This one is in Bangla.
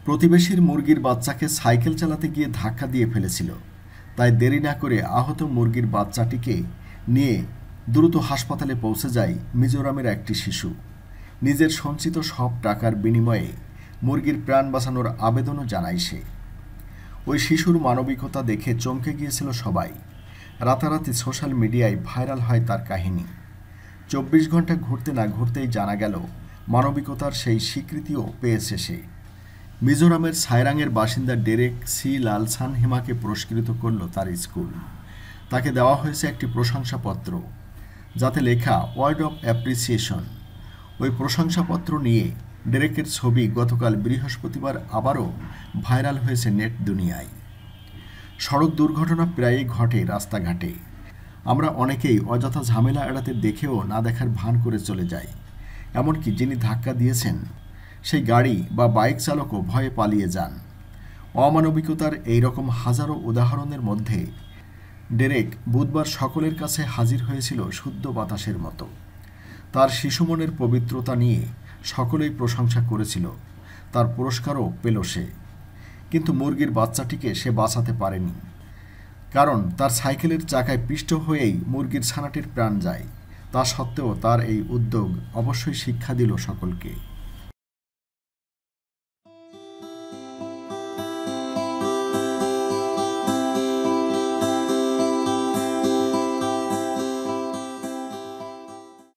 প্রতিবেশীর মুরগির বাচ্চাকে সাইকেল চালাতে গিয়ে ধাক্কা দিয়ে ফেলেছিল। তাই দেরি না করে আহত মুরগির বাচ্চাটিকে নিয়ে দ্রুত হাসপাতালে পৌঁছে যায় মিজোরামের একটি শিশু। নিজের সঞ্চিত সব টাকার বিনিময়ে মুরগির প্রাণ বাঁচানোর আবেদনও জানায় সে। ওই শিশুর মানবিকতা দেখে চমকে গিয়েছিল সবাই। রাতারাতি সোশ্যাল মিডিয়ায় ভাইরাল হয় তার কাহিনী। 24 ঘন্টা ঘুরতে না ঘুরতেই জানা গেল মানবিকতার সেই স্বীকৃতিও পেয়েছে সে। মিজোরামের সাইরাংয়ের বাসিন্দা ডেরেক সি লালসানহেমাকে পুরস্কৃত করল তার স্কুল। তাকে দেওয়া হয়েছে একটি প্রশংসাপত্র, যাতে লেখা ওয়ার্ড অফ অ্যাপ্রিসিয়েশন। ওই প্রশংসাপত্র নিয়ে ডেরেকের ছবি গতকাল বৃহস্পতিবার আবারও ভাইরাল হয়েছে নেট দুনিয়ায়। সড়ক দুর্ঘটনা প্রায়ই ঘটে রাস্তাঘাটে। আমরা অনেকেই অযথা ঝামেলা এড়াতে দেখেও না দেখার ভান করে চলে যাই। এমনকি যিনি ধাক্কা দিয়েছেন সেই গাড়ি বা বাইক চালকও ভয়ে পালিয়ে যান। অমানবিকতার এই রকম হাজারো উদাহরণের মধ্যে ডেরেক বুধবার সকলের কাছে হাজির হয়েছিল শুদ্ধ বাতাসের মতো। তার শিশুমনের পবিত্রতা নিয়ে সকলেই প্রশংসা করেছিল। তার পুরস্কারও পেল সে। কিন্তু মুরগির বাচ্চাটিকে সে বাঁচাতে পারেনি, কারণ তার সাইকেলের চাকায় পিষ্ট হয়েই মুরগির ছানাটির প্রাণ যায়। তা সত্ত্বেও তার এই উদ্যোগ অবশ্যই শিক্ষা দিল সকলকে।